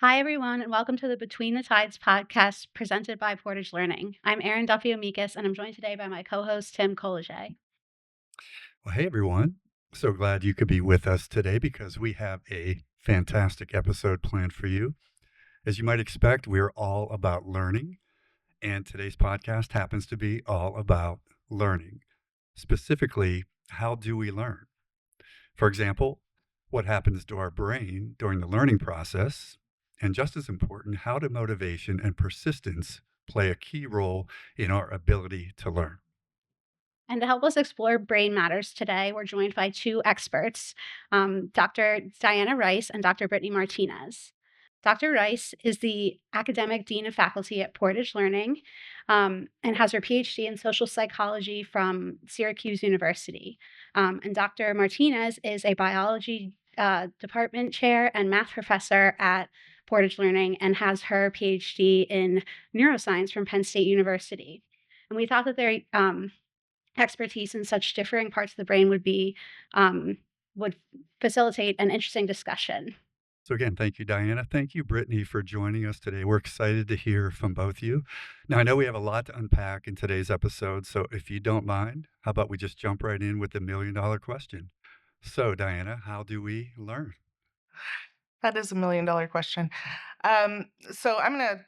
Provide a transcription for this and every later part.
Hi, everyone, and welcome to the Between the Tides podcast presented by Portage Learning. I'm Erin Duffy-Amicus, and I'm joined today by my co-host, Tim Colleget. Well, hey everyone. So glad you could be with us today because we have a fantastic episode planned for you. As you might expect, we're all about learning, and today's podcast happens to be all about learning. Specifically, how do we learn? For example, what happens to our brain during the learning process? And just as important, how do motivation and persistence play a key role in our ability to learn? And to help us explore brain matters today, we're joined by two experts, Dr. Diana Rice and Dr. Brittny Martinez. Dr. Rice is the academic dean of faculty at Portage Learning and has her PhD in social psychology from Syracuse University. And Dr. Martinez is a biology department chair and math professor at Portage Learning and has her PhD in neuroscience from Penn State University. And we thought that their expertise in such differing parts of the brain um, would facilitate an interesting discussion. So again, thank you, Diana. Thank you, Brittany, for joining us today. We're excited to hear from both of you. Now, I know we have a lot to unpack in today's episode, so if you don't mind, how about we just jump right in with the $1,000,000 question? So, Diana, how do we learn? That is $1,000,000 question. So I'm gonna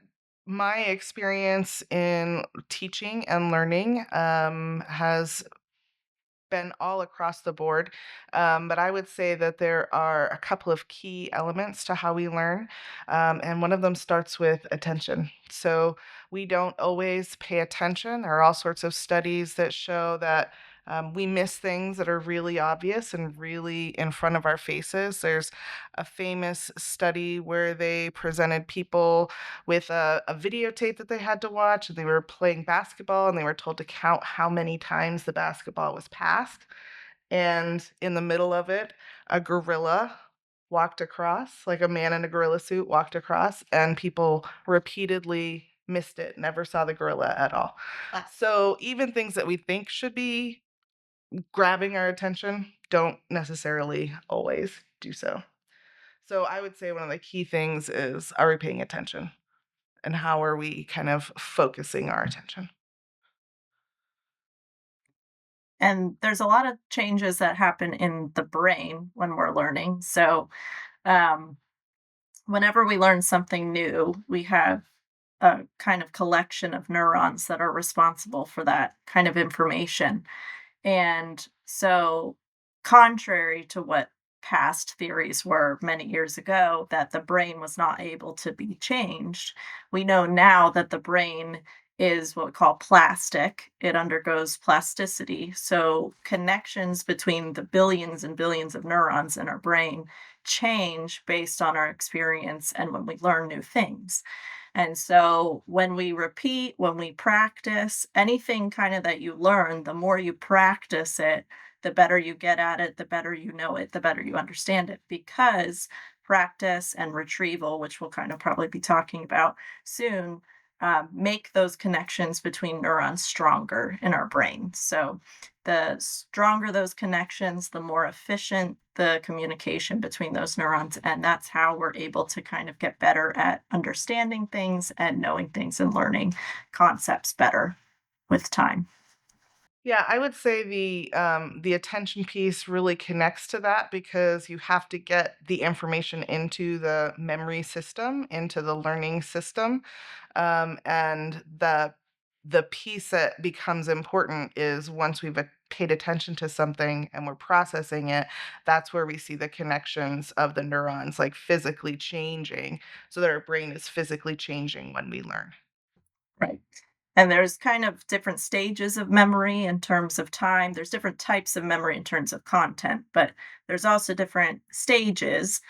my experience in teaching and learning has been all across the board. But I would say that there are a couple of key elements to how we learn. And one of them starts with attention. So we don't always pay attention. There are all sorts of studies that show that we miss things that are really obvious and really in front of our faces. There's a famous study where they presented people with a videotape that they had to watch, and they were playing basketball, and they were told to count how many times the basketball was passed. And in the middle of it, a gorilla walked across, like a man in a gorilla suit walked across, and people repeatedly missed it, never saw the gorilla at all. Wow. So even things that we think should be grabbing our attention don't necessarily always do so. So I would say one of the key things is, are we paying attention? And how are we kind of focusing our attention? And there's a lot of changes that happen in the brain when we're learning. So, um, whenever we learn something new, we have a kind of collection of neurons that are responsible for that kind of information. And so, contrary to what past theories were many years ago, that the brain was not able to be changed, we know now that the brain is what we call plastic. It undergoes plasticity. So, connections between the billions and billions of neurons in our brain change based on our experience and when we learn new things. And so when we repeat, when we practice, anything kind of that you learn, the more you practice it, the better you get at it, the better you know it, the better you understand it, because practice and retrieval, which we'll kind of probably be talking about soon, make those connections between neurons stronger in our brain. So the stronger those connections, the more efficient the communication between those neurons. And that's how we're able to kind of get better at understanding things and knowing things and learning concepts better with time. Yeah, I would say the attention piece really connects to that because you have to get the information into the memory system, into the learning system, and the piece that becomes important is once we've paid attention to something and we're processing it, that's where we see the connections of the neurons like physically changing, so that our brain is physically changing when we learn. Right. And there's kind of different stages of memory in terms of time. There's different types of memory in terms of content, but there's also different stages.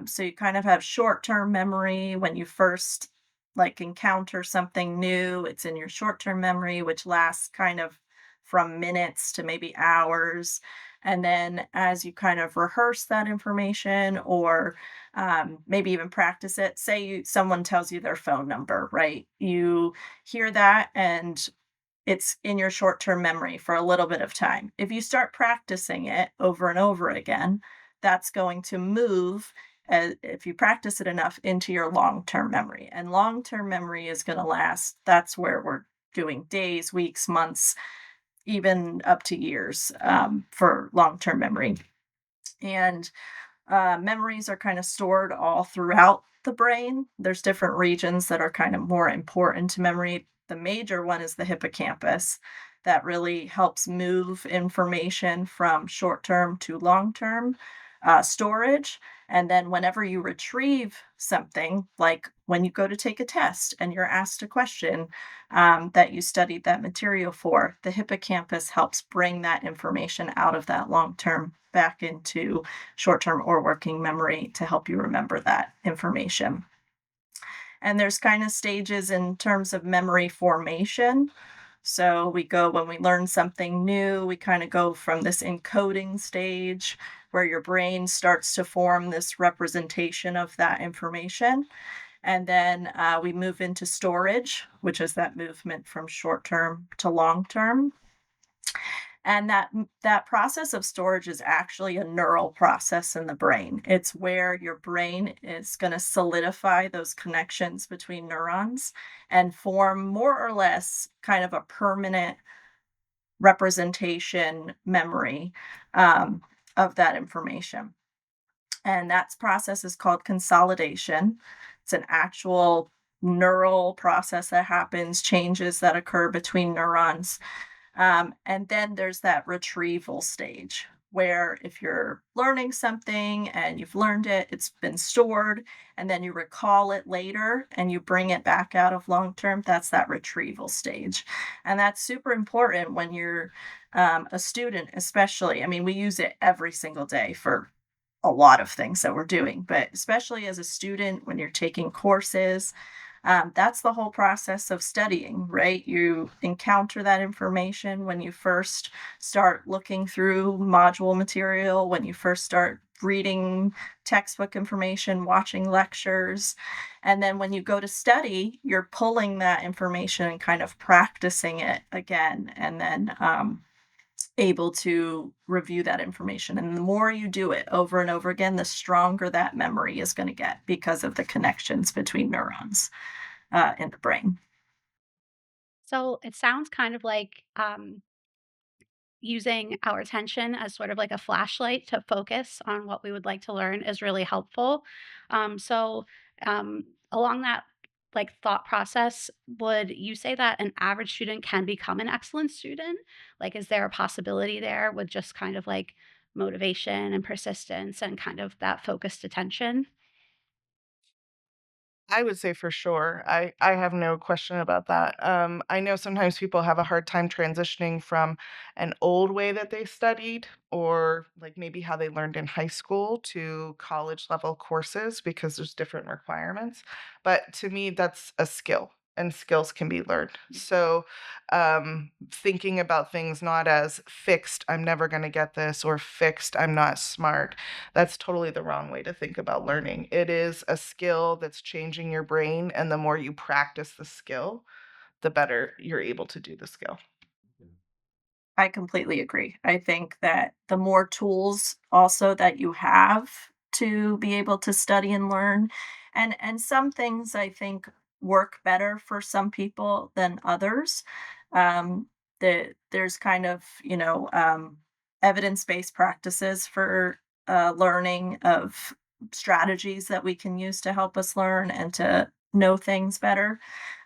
So you kind of have short-term memory when you first like encounter something new. It's in your short-term memory, which lasts kind of from minutes to maybe hours. And then as you kind of rehearse that information or maybe even practice it, say someone tells you their phone number, right? You hear that and it's in your short-term memory for a little bit of time. If you start practicing it over and over again, that's going to move if you practice it enough, into your long-term memory. And long-term memory is going to last. That's where we're doing days, weeks, months, even up to years for long-term memory. And memories are kind of stored all throughout the brain. There's different regions that are kind of more important to memory. The major one is the hippocampus that really helps move information from short term to long term storage. And then, whenever you retrieve something, like when you go to take a test and you're asked a question that you studied that material for, the hippocampus helps bring that information out of that long term back into short term or working memory to help you remember that information. And there's kind of stages in terms of memory formation. So we go when we learn something new, we kind of go from this encoding stage where your brain starts to form this representation of that information. And then we move into storage, which is that movement from short term to long term. And that process of storage is actually a neural process in the brain. It's where your brain is going to solidify those connections between neurons and form more or less kind of a permanent representation memory um, of that information. And that process is called consolidation. It's an actual neural process that happens, changes that occur between neurons. And then there's that retrieval stage where, if you're learning something and you've learned it, it's been stored, and then you recall it later and you bring it back out of long term, that's that retrieval stage. And that's super important when you're a student, especially. I mean, we use it every single day for a lot of things that we're doing, but especially as a student, when you're taking courses, that's the whole process of studying, right? You encounter that information when you first start looking through module material, when you first start reading textbook information, watching lectures. And then when you go to study, you're pulling that information and kind of practicing it again. And then able to review that information. And the more you do it over and over again, the stronger that memory is going to get because of the connections between neurons in the brain. So it sounds kind of like using our attention as sort of like a flashlight to focus on what we would like to learn is really helpful. So, along that like thought process, would you say that an average student can become an excellent student? Like, is there a possibility there with just kind of like motivation and persistence and kind of that focused attention? I would say for sure. I have no question about that. I know sometimes people have a hard time transitioning from an old way that they studied, or like maybe how they learned in high school, to college level courses because there's different requirements. But to me, that's a skill, and skills can be learned. So thinking about things not as fixed, I'm never going to get this, or fixed, I'm not smart, that's totally the wrong way to think about learning. It is a skill that's changing your brain, and the more you practice the skill, the better you're able to do the skill. I completely agree. I think that the more tools also that you have to be able to study and learn, and some things I think work better for some people than others. There's kind of, evidence-based practices for learning of strategies that we can use to help us learn and to know things better.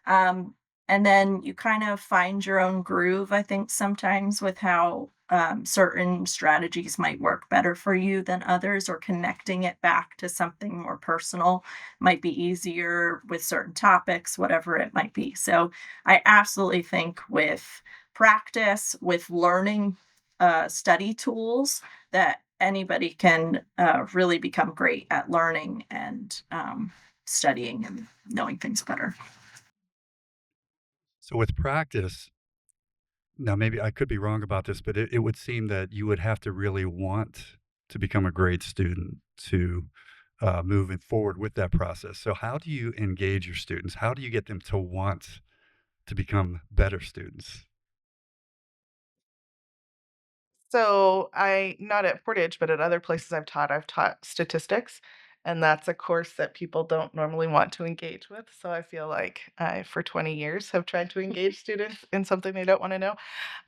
Um, and then you kind of find your own groove, I think, sometimes with how certain strategies might work better for you than others, or connecting it back to something more personal might be easier with certain topics, whatever it might be. So I absolutely think with practice, with learning study tools, that anybody can really become great at learning and studying and knowing things better. So with practice, now maybe I could be wrong about this, but it would seem that you would have to really want to become a great student to move it forward with that process. So how do you engage your students? How do you get them to want to become better students? So I not at Portage, but at other places I've taught statistics. and that's a course that people don't normally want to engage with. So I feel like I, for 20 years, have tried to engage students in something they don't want to know.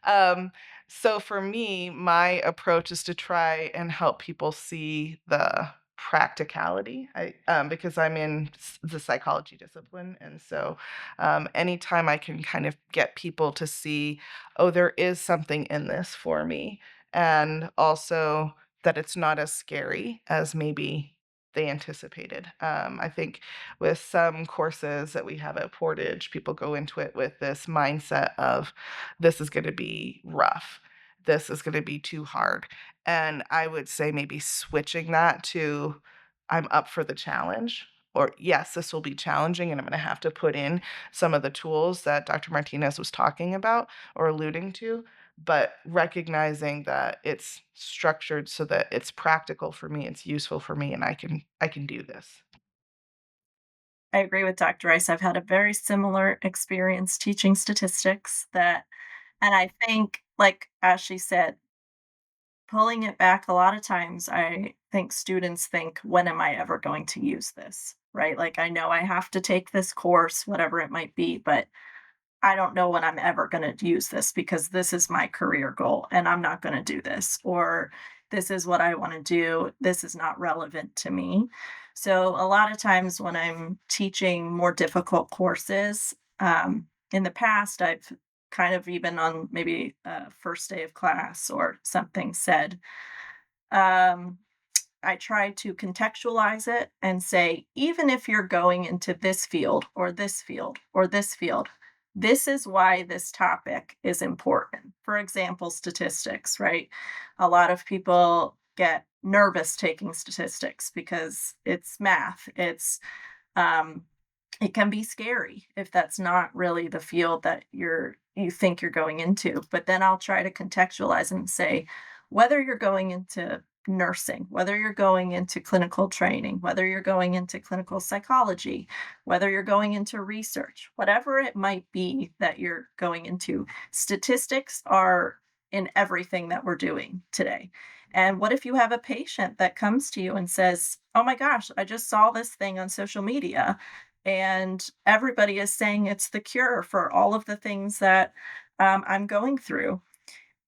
Um, so for me, my approach is to try and help people see the practicality. Because I'm in the psychology discipline, and so anytime I can kind of get people to see, oh, there is something in this for me, and also that it's not as scary as maybe they anticipated. I think with some courses that we have at Portage, people go into it with this mindset of this is going to be rough. This is going to be too hard. And I would say maybe switching that to I'm up for the challenge. Or, yes, this will be challenging, and I'm going to have to put in some of the tools that Dr. Martinez was talking about or alluding to, but recognizing that it's structured so that it's practical for me, it's useful for me, and I can do this. I agree with Dr. Rice. I've had a very similar experience teaching statistics that, and I think, like as she said, pulling it back, a lot of times I think students think, when am I ever going to use this? Right? Like, I know I have to take this course, whatever it might be, but I don't know when I'm ever going to use this because this is my career goal and I'm not going to do this. Or this is what I want to do. This is not relevant to me. So, a lot of times when I'm teaching more difficult courses, in the past, I've kind of even on maybe a first day of class or something said, um, I try to contextualize it and say, even if you're going into this field or this field or this field, this is why this topic is important. For example, statistics, right? A lot of people get nervous taking statistics because it's math. Um, it can be scary if that's not really the field that you think you're going into. But then I'll try to contextualize and say, whether you're going into nursing, whether you're going into clinical training, whether you're going into clinical psychology, whether you're going into research, whatever it might be that you're going into, statistics are in everything that we're doing today. And what if you have a patient that comes to you and says, oh my gosh, I just saw this thing on social media and everybody is saying it's the cure for all of the things that I'm going through.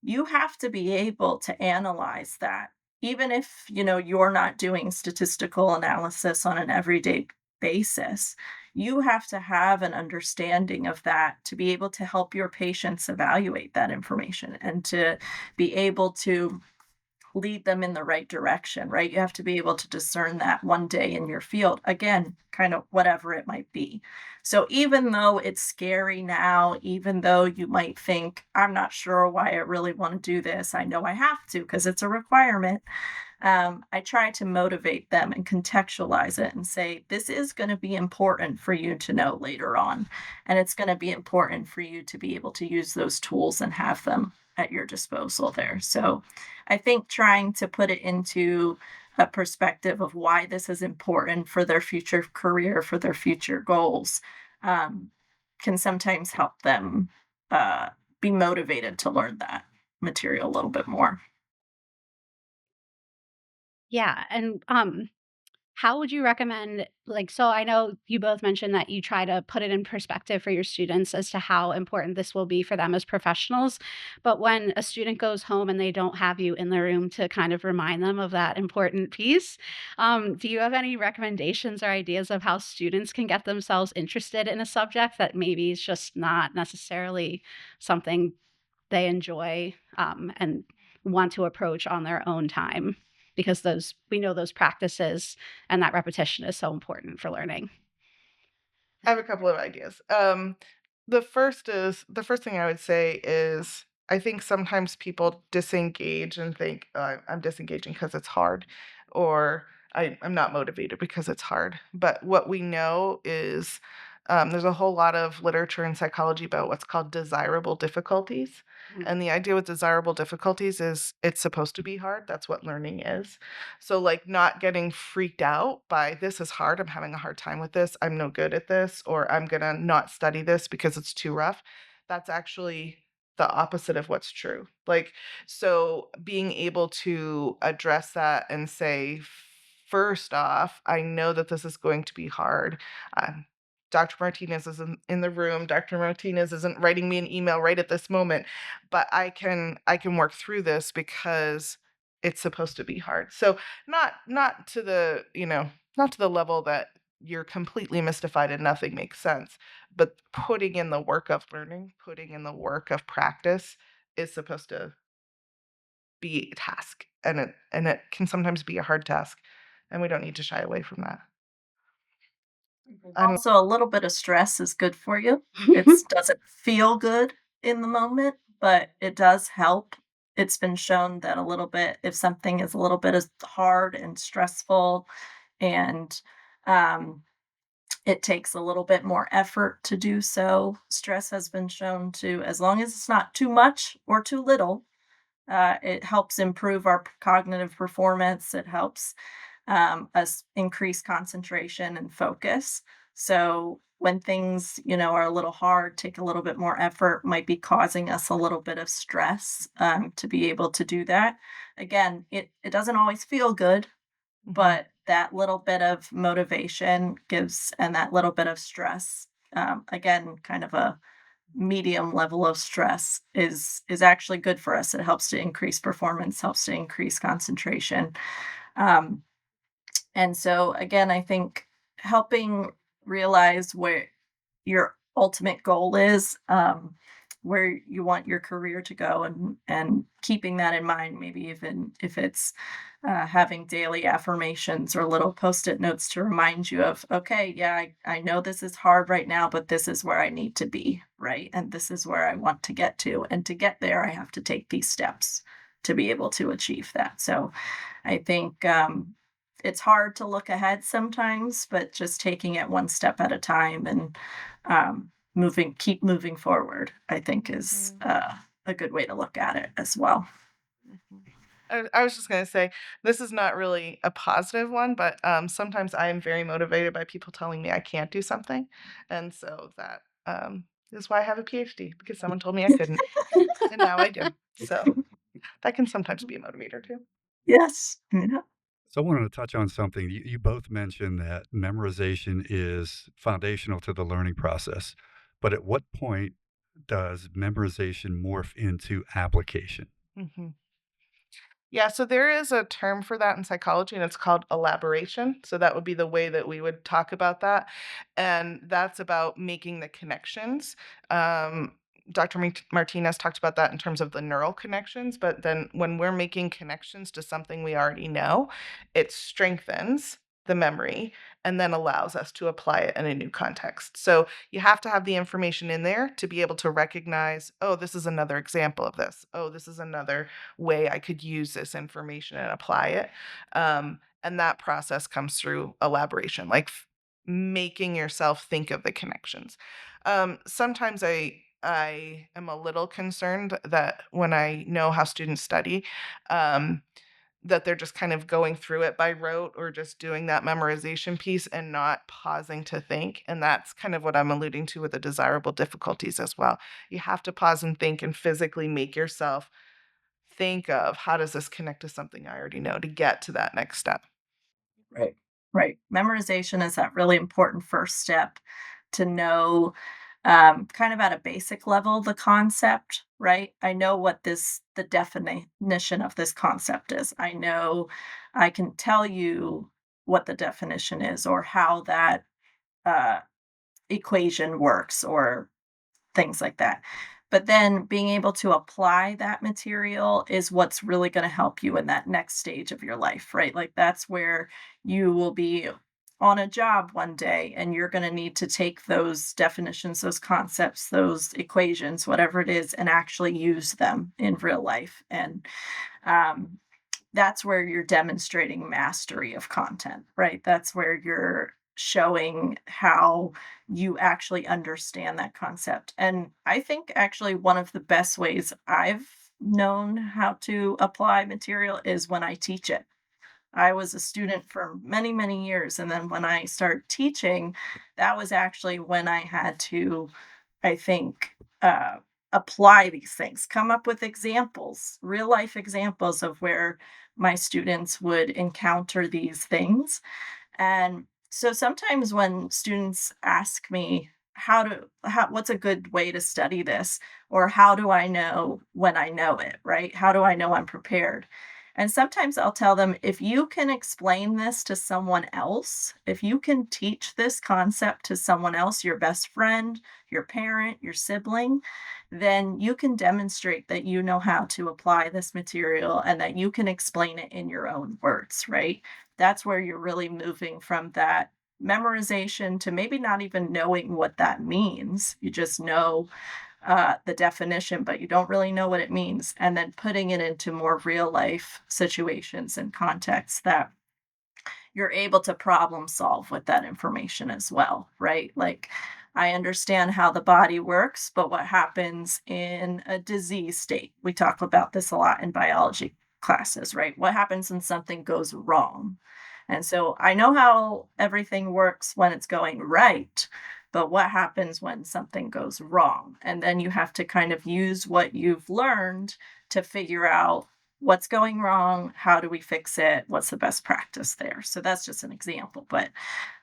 You have to be able to analyze that, even if you're not doing statistical analysis on an everyday basis. You have to have an understanding of that to be able to help your patients evaluate that information and to be able to lead them in the right direction, right? You have to be able to discern that one day in your field. Again, kind of whatever it might be. So even though it's scary now, even though you might think, I'm not sure why I really want to do this, I know I have to because it's a requirement. I try to motivate them and contextualize it and say, this is going to be important for you to know later on. And it's going to be important for you to be able to use those tools and have them at your disposal there. So I think trying to put it into a perspective of why this is important for their future career, for their future goals, um, can sometimes help them uh, be motivated to learn that material a little bit more. Yeah, and, how would you recommend so I know you both mentioned that you try to put it in perspective for your students as to how important this will be for them as professionals, but when a student goes home and they don't have you in the room to kind of remind them of that important piece, do you have any recommendations or ideas of how students can get themselves interested in a subject that maybe is just not necessarily something they enjoy, and want to approach on their own time? Because those we know those practices and that repetition is so important for learning. I have a couple of ideas. The first thing I would say is I think sometimes people disengage and think I'm disengaging because it's hard, or I'm not motivated because it's hard. But what we know is there's a whole lot of literature in psychology about what's called desirable difficulties. Mm. And the idea with desirable difficulties is it's supposed to be hard. That's what learning is. So, like, not getting freaked out by this is hard. I'm having a hard time with this. I'm no good at this, or I'm going to not study this because it's too rough. That's actually the opposite of what's true. Like, so being able to address that and say, first off, I know that this is going to be hard. Dr. Martinez isn't in the room. Dr. Martinez isn't writing me an email right at this moment, but I can work through this because it's supposed to be hard. So not to the, not to the level that you're completely mystified and nothing makes sense, but putting in the work of learning, putting in the work of practice is supposed to be a task, and it can sometimes be a hard task, and we don't need to shy away from that. I'm Also, a little bit of stress is good for you. It doesn't feel good in the moment, but it does help. It's been shown that a little bit, if something is a little bit as hard and stressful, and um, it takes a little bit more effort to do so, stress has been shown to, as long as it's not too much or too little, it helps improve our cognitive performance. It helps us increase concentration and focus. So when things, are a little hard, take a little bit more effort, might be causing us a little bit of stress to be able to do that. Again, it doesn't always feel good, Mhm. but that little bit of motivation gives, and that little bit of stress, again, kind of a medium level of stress is actually good for us. It helps to increase performance, helps to increase concentration. Um, and so again, I think helping realize where your ultimate goal is, where you want your career to go, and keeping that in mind, maybe even if it's having daily affirmations or little post-it notes to remind you of, okay, yeah, I know this is hard right now, but this is where I need to be, right? And this is where I want to get to. And to get there, I have to take these steps to be able to achieve that. So I think it's hard to look ahead sometimes, but just taking it one step at a time, and keep moving forward, I think is Mhm. a good way to look at it as well. Mhm. I was just gonna say, this is not really a positive one, but, sometimes I am very motivated by people telling me I can't do something, and so that, is why I have a PhD, because someone told me I couldn't, and now I do. So, that can sometimes be a motivator too. Yes. Yeah. So I wanted to touch on something. You both mentioned that memorization is foundational to the learning process. But at what point does memorization morph into application? Mhm. Yeah, so there is a term for that in psychology, and it's called elaboration. So that would be the way that we would talk about that. And that's about making the connections. Um, Dr. Martinez talked about that in terms of the neural connections, but then when we're making connections to something we already know, it strengthens the memory and then allows us to apply it in a new context. So you have to have the information in there to be able to recognize, oh, this is another example of this. Oh, this is another way I could use this information and apply it. And that process comes through elaboration, like making yourself think of the connections. Sometimes I am a little concerned that when I know how students study, um, that they're just kind of going through it by rote or just doing that memorization piece and not pausing to think. And that's kind of what I'm alluding to with the desirable difficulties as well. You have to pause and think and physically make yourself think of, how does this connect to something I already know to get to that next step. Right. Right. Memorization is that really important first step to know, kind of at a basic level, the concept, right? I know what the definition of this concept is. I know I can tell you what the definition is, or how that uh, equation works, or things like that. But then being able to apply that material is what's really going to help you in that next stage of your life, right? Like that's where you will be on a job one day, and you're going to need to take those definitions, those concepts, those equations, whatever it is, and actually use them in real life. And um, that's where you're demonstrating mastery of content, right? That's where you're showing how you actually understand that concept. And I think actually one of the best ways I've known how to apply material is when I teach it. I was a student for many, many years. And then when I started teaching, that was actually when I had to, I think, apply these things, come up with examples, real life examples of where my students would encounter these things. And so sometimes when students ask me what's a good way to study this, or how do I know when I know it, right? How do I know I'm prepared? And sometimes I'll tell them, if you can explain this to someone else, if you can teach this concept to someone else, your best friend, your parent, your sibling, then you can demonstrate that you know how to apply this material and that you can explain it in your own words, right? That's where you're really moving from that memorization to maybe not even knowing what that means. You just know the definition, but you don't really know what it means. And then putting it into more real life situations and contexts that you're able to problem solve with that information as well, right? Like, I understand how the body works, but what happens in a disease state? We talk about this a lot in biology classes, right? What happens when something goes wrong? And so I know how everything works when it's going right, but what happens when something goes wrong? And then you have to kind of use what you've learned to figure out what's going wrong, how do we fix it, what's the best practice there. So that's just an example, but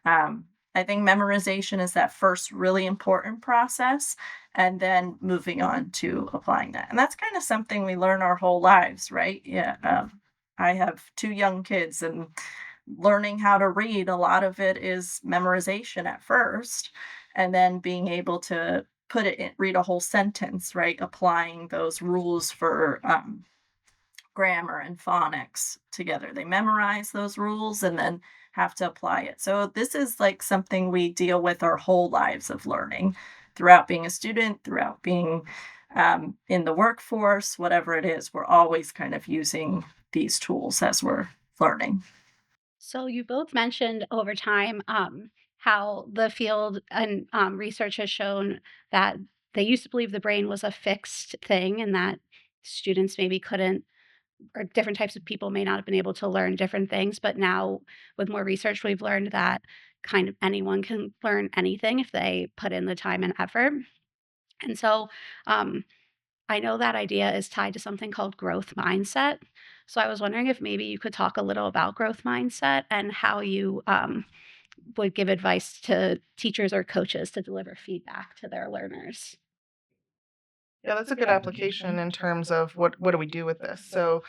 um, I think memorization is that first really important process, and then moving on to applying that. And that's kind of something we learn our whole lives, right? Yeah. I have two young kids, and learning how to read, a lot of it is memorization at first, and then being able to put it in, read a whole sentence, right? Applying those rules for grammar and phonics together. They memorize those rules and then have to apply it. So this is like something we deal with our whole lives of learning, throughout being a student, throughout being in the workforce, whatever it is. We're always kind of using these tools as we're learning. So you both mentioned over time how the field and research has shown that they used to believe the brain was a fixed thing and that students maybe couldn't, or different types of people may not have been able to learn different things. But now, with more research, we've learned that kind of anyone can learn anything if they put in the time and effort. And so, um, I know that idea is tied to something called growth mindset. So I was wondering if maybe you could talk a little about growth mindset and how you would give advice to teachers or coaches to deliver feedback to their learners. Yeah, that's a good application in terms of what do we do with this? So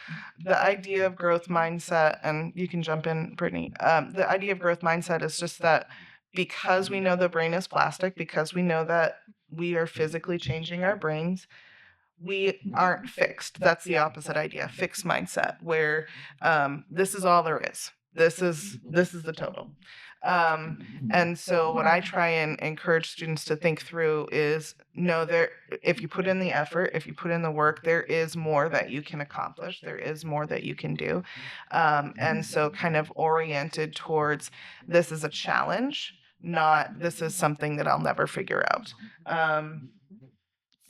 the idea of growth mindset, and you can jump in, Brittany. The idea of growth mindset is just that because we know the brain is plastic, because we know that we are physically changing our brains, we aren't fixed. That's the opposite idea, fixed mindset, where this is all there is. This is the total. And so what I try and encourage students to think through is, no, there, if you put in the effort, if you put in the work, there is more that you can accomplish. There is more that you can do. And so kind of oriented towards, this is a challenge, not this is something that I'll never figure out.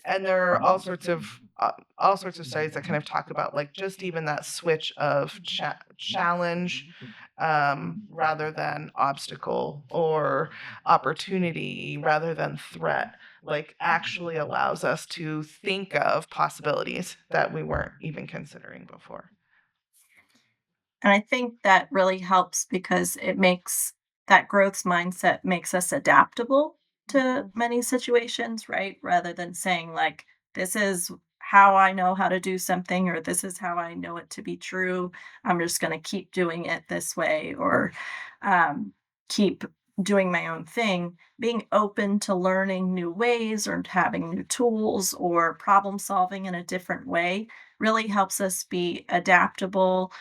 And there are all sorts of studies that kind of talk about, like, just even that switch of challenge, rather than obstacle, or opportunity rather than threat, like, actually allows us to think of possibilities that we weren't even considering before. And I think that really helps because it makes that growth mindset makes us adaptable to many situations, right? Rather than saying, like, this is how I know how to do something, or this is how I know it to be true. I'm just going to keep doing it this way, or keep doing my own thing. Being open to learning new ways or having new tools or problem solving in a different way really helps us be adaptable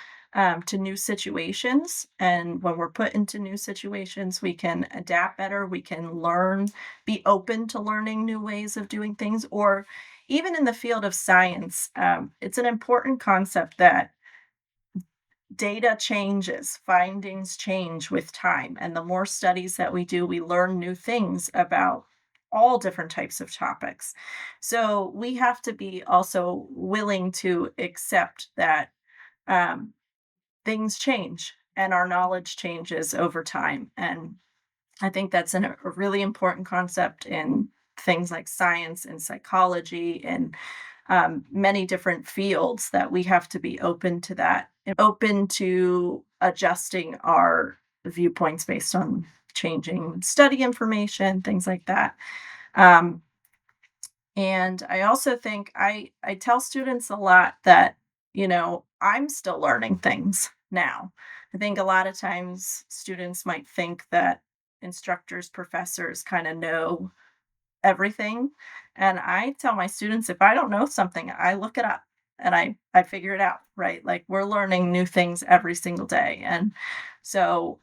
to new situations. And when we're put into new situations, we can adapt better. We can learn, be open to learning new ways of doing things. Or even in the field of science, it's an important concept that data changes, findings change with time. And the more studies that we do, we learn new things about all different types of topics. So we have to be also willing to accept that. Things change and our knowledge changes over time. And I think that's a really important concept in things like science and psychology and many different fields, that we have to be open to that open to adjusting our viewpoints based on changing study information, things like that. Um, and I also think I tell students a lot that, I'm still learning things now. I think a lot of times students might think that instructors, professors kind of know everything. And I tell my students, if I don't know something, I look it up and I figure it out, right? Like we're learning new things every single day. And so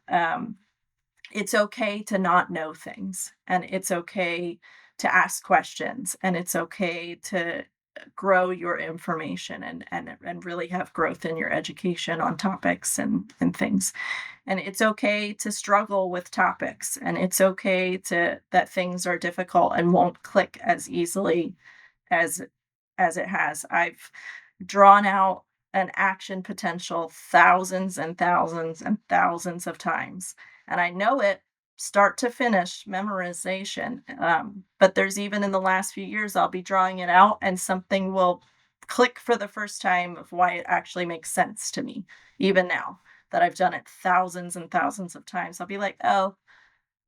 it's okay to not know things, and it's okay to ask questions, and it's okay to grow your information and really have growth in your education on topics and things. And it's okay to struggle with topics, and it's okay to that things are difficult and won't click as easily as it has. I've drawn out an action potential thousands and thousands and thousands of times, and I know it start to finish memorization. But there's even in the last few years, I'll be drawing it out and something will click for the first time of why it actually makes sense to me. Even now that I've done it thousands and thousands of times, I'll be like, oh,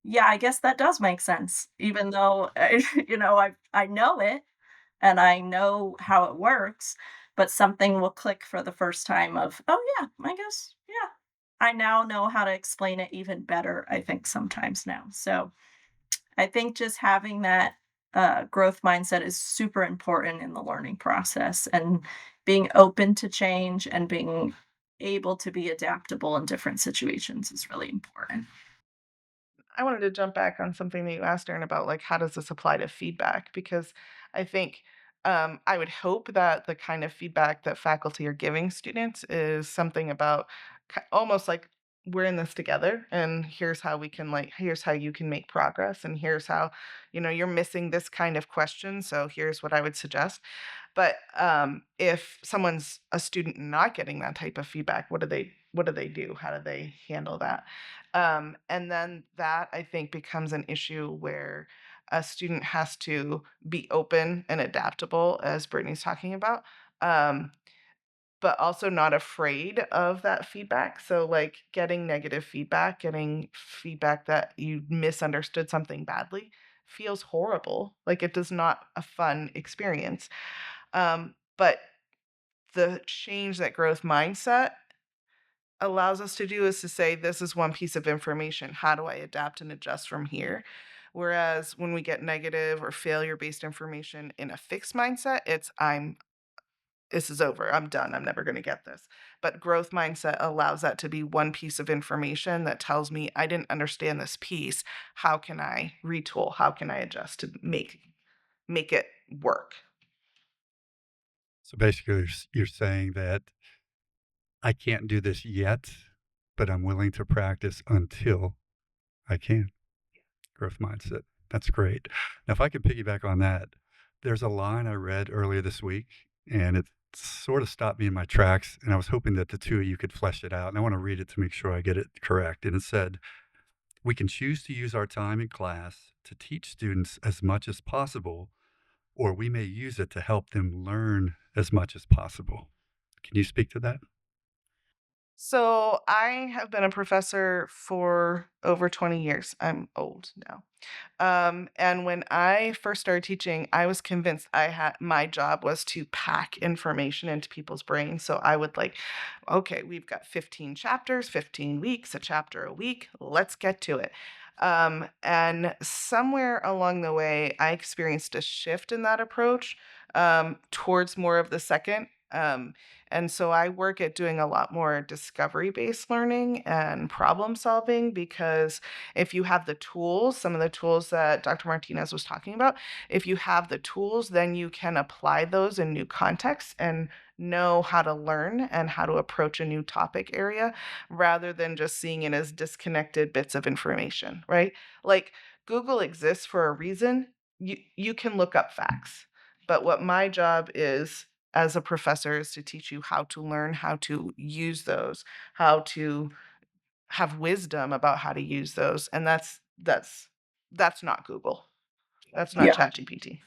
yeah, I guess that does make sense. Even though, I know it and I know how it works, but something will click for the first time of, oh, yeah, I guess, yeah. I now know how to explain it even better, I think, sometimes now. So I think just having that growth mindset is super important in the learning process, and being open to change and being able to be adaptable in different situations is really important. I wanted to jump back on something that you asked, Erin, about like how does this apply to feedback? Because I think I would hope that the kind of feedback that faculty are giving students is something about almost like we're in this together, and here's how we can like here's how you can make progress, and here's how you're missing this kind of question, so here's what I would suggest. But if someone's a student not getting that type of feedback, what do they do? How do they handle that? And then that I think becomes an issue where a student has to be open and adaptable, as Brittany's talking about. Um, but also not afraid of that feedback. So, like getting negative feedback, getting feedback that you misunderstood something badly feels horrible. Like it does not a fun experience. But the change that growth mindset allows us to do is to say, this is one piece of information. How do I adapt and adjust from here? Whereas when we get negative or failure based information in a fixed mindset, this is over. I'm done. I'm never going to get this. But growth mindset allows that to be one piece of information that tells me I didn't understand this piece. How can I retool? How can I adjust to make it work? So basically, you're saying that I can't do this yet, but I'm willing to practice until I can. Growth mindset. That's great. Now, if I could piggyback on that, there's a line I read earlier this week, and it sort of stopped me in my tracks. And I was hoping that the two of you could flesh it out. And I want to read it to make sure I get it correct. And it said, we can choose to use our time in class to teach students as much as possible, or we may use it to help them learn as much as possible. Can you speak to that? So I have been a professor for over 20 years. I'm old now. And when I first started teaching, I was convinced my job was to pack information into people's brains. So I would like, okay, we've got 15 chapters, 15 weeks, a chapter a week. Let's get to it. And somewhere along the way, I experienced a shift in that approach towards more of the second. And so I work at doing a lot more discovery based learning and problem solving, because if you have the tools, some of the tools that Dr. Martinez was talking about, if you have the tools, then you can apply those in new contexts and know how to learn and how to approach a new topic area rather than just seeing it as disconnected bits of information, right? Like Google exists for a reason. You can look up facts. But what my job is as a professor is to teach you how to learn, how to use those, how to have wisdom about how to use those. And that's not Google. That's not Yeah. ChatGPT.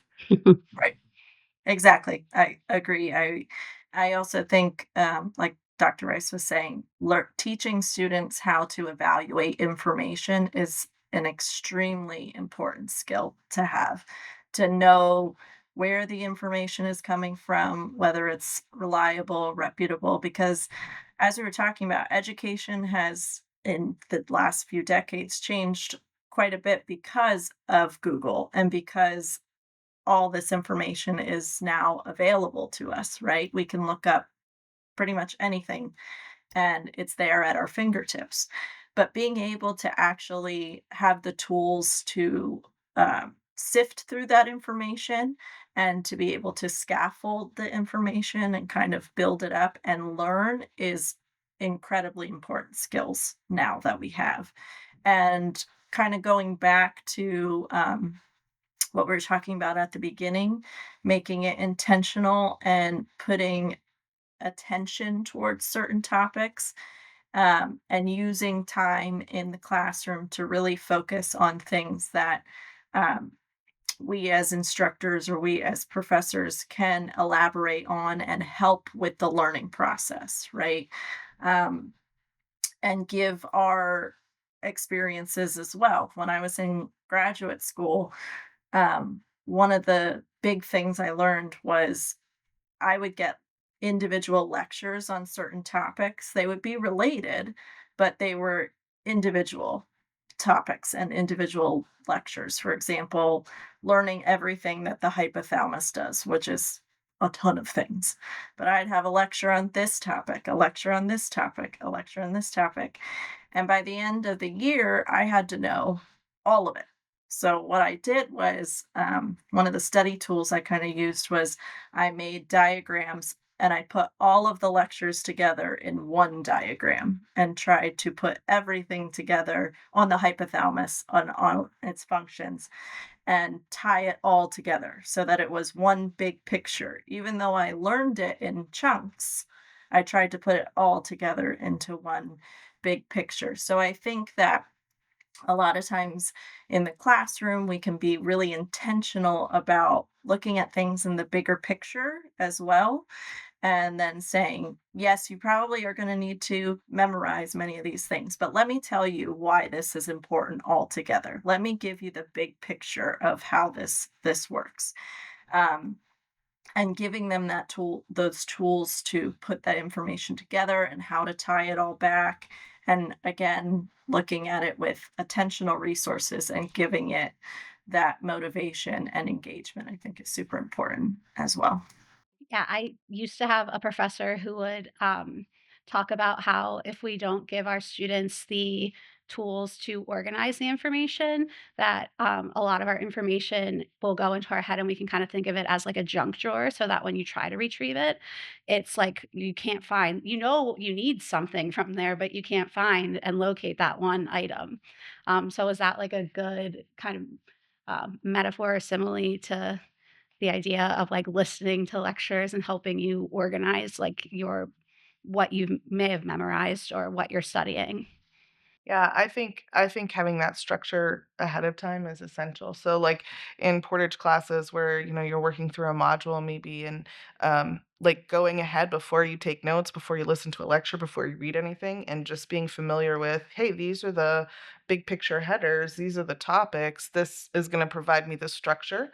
Right. Exactly. I agree. I also think, like Dr. Rice was saying, teaching students how to evaluate information is an extremely important skill to have, to know where the information is coming from, whether it's reliable, reputable, because as we were talking about, education has in the last few decades changed quite a bit because of Google and because all this information is now available to us, right? We can look up pretty much anything and it's there at our fingertips. But being able to actually have the tools to sift through that information and to be able to scaffold the information and kind of build it up and learn is incredibly important skills now that we have. And kind of going back to what we were talking about at the beginning, making it intentional and putting attention towards certain topics, and using time in the classroom to really focus on things that um, we as instructors or we as professors can elaborate on and help with the learning process, right? Um, and give our experiences as well. When I was in graduate school, one of the big things I learned was I would get individual lectures on certain topics. They would be related, but they were individual topics and individual lectures. For example, learning everything that the hypothalamus does, which is a ton of things. But I'd have a lecture on this topic, a lecture on this topic, a lecture on this topic. And by the end of the year, I had to know all of it. So what I did was one of the study tools I kind of used was I made diagrams and I put all of the lectures together in one diagram and tried to put everything together on the hypothalamus, on all its functions, and tie it all together so that it was one big picture. Even though I learned it in chunks, I tried to put it all together into one big picture. So I think that a lot of times in the classroom, we can be really intentional about looking at things in the bigger picture as well. And then saying, yes, you probably are going to need to memorize many of these things, but let me tell you why this is important altogether. Let me give you the big picture of how this works. Um, and giving them those tools to put that information together and how to tie it all back. And again, looking at it with attentional resources and giving it that motivation and engagement, I think is super important as well. Yeah, I used to have a professor who would talk about how if we don't give our students the tools to organize the information, that a lot of our information will go into our head and we can kind of think of it as like a junk drawer so that when you try to retrieve it, it's like you can't find, you need something from there, but you can't find and locate that one item. So is that like a good kind of metaphor or simile to the idea of, like, listening to lectures and helping you organize, like, your what you may have memorized or what you're studying. Yeah, I think having that structure ahead of time is essential. So like in portage classes where, you're working through a module maybe and like going ahead before you take notes, before you listen to a lecture, before you read anything and just being familiar with, hey, these are the big picture headers, these are the topics. This is going to provide me the structure.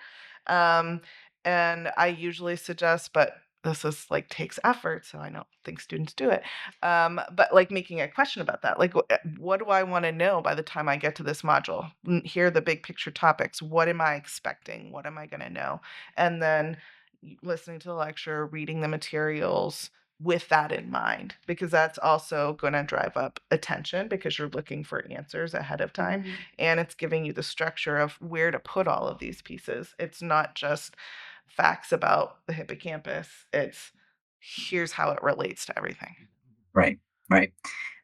Um and I usually suggest, but this is like takes effort, so I don't think students do it. But like making a question about that, like, what do I want to know by the time I get to this module? Here are the big picture topics. What am I expecting? What am I going to know? And then listening to the lecture, reading the materials with that in mind, because that's also going to drive up attention because you're looking for answers ahead of time. Mhm. And it's giving you the structure of where to put all of these pieces. It's not just facts about the hippocampus. It's here's how it relates to everything. Right, right.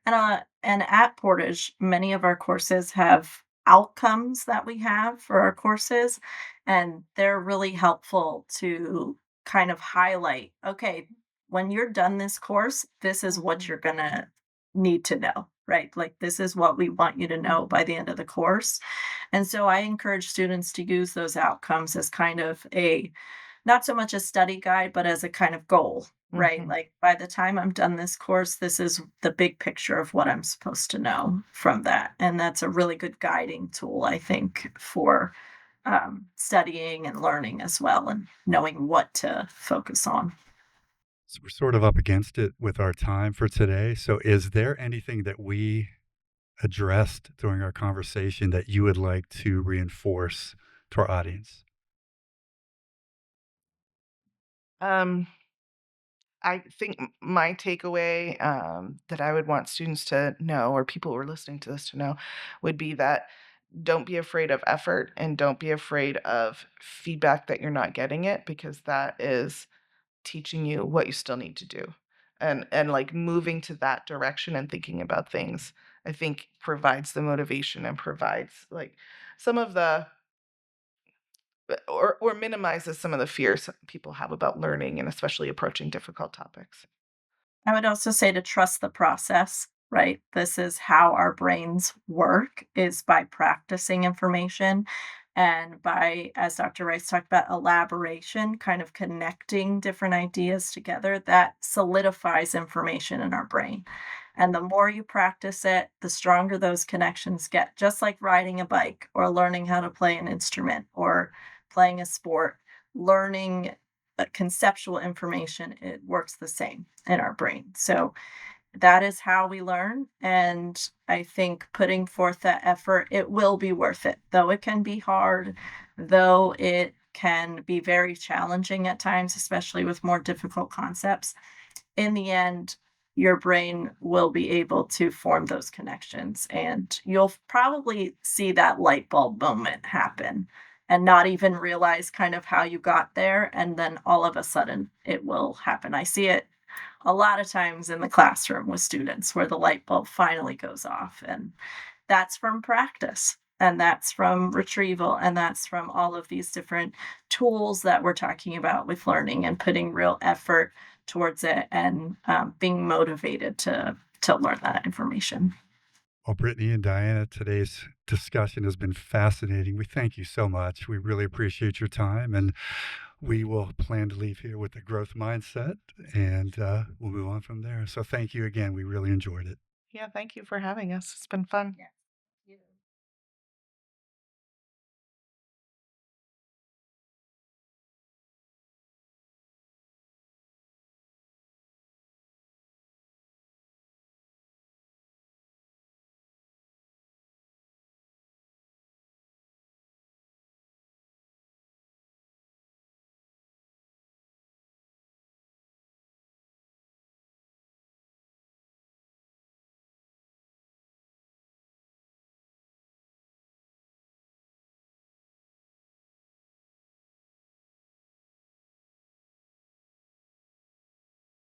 And at Portage, many of our courses have outcomes that we have for our courses, and they're really helpful to kind of highlight, okay, when you're done this course, this is what Mhm. you're gonna need to know, right? Like this is what we want you to know by the end of the course. And so I encourage students to use those outcomes as kind of a not so much a study guide, but as a kind of goal, right? Mhm. Like by the time I'm done this course, this is the big picture of what I'm supposed to know from that. And that's a really good guiding tool, I think, for studying and learning as well and knowing what to focus on. So we're sort of up against it with our time for today. So is there anything that we addressed during our conversation that you would like to reinforce to our audience? Um, I think my takeaway that I would want students to know, or people who are listening to this to know, would be that don't be afraid of effort and don't be afraid of feedback that you're not getting it, because that is teaching you what you still need to do. And like moving to that direction and thinking about things, I think provides the motivation and provides like some of the or minimizes some of the fears people have about learning and especially approaching difficult topics. I would also say to trust the process, right? This is how our brains work is by practicing information and by, as Dr. Rice talked about, elaboration, kind of connecting different ideas together that solidifies information in our brain. And the more you practice it, the stronger those connections get, just like riding a bike or learning how to play an instrument or playing a sport. Learning conceptual information, it works the same in our brain. So that is how we learn. And I think putting forth that effort, it will be worth it, though it can be hard, though it can be very challenging at times, especially with more difficult concepts. In the end, your brain will be able to form those connections, and you'll probably see that light bulb moment happen and not even realize kind of how you got there. And then all of a sudden, it will happen. I see it a lot of times in the classroom with students where the light bulb finally goes off. And that's from practice. And that's from retrieval. And that's from all of these different tools that we're talking about with learning and putting real effort towards it and being motivated to learn that information. Well, Brittany and Diana, today's discussion has been fascinating. We thank you so much. We really appreciate your time, and we will plan to leave here with a growth mindset, and we'll move on from there. So, thank you again. We really enjoyed it. Yeah, thank you for having us. It's been fun. Yeah.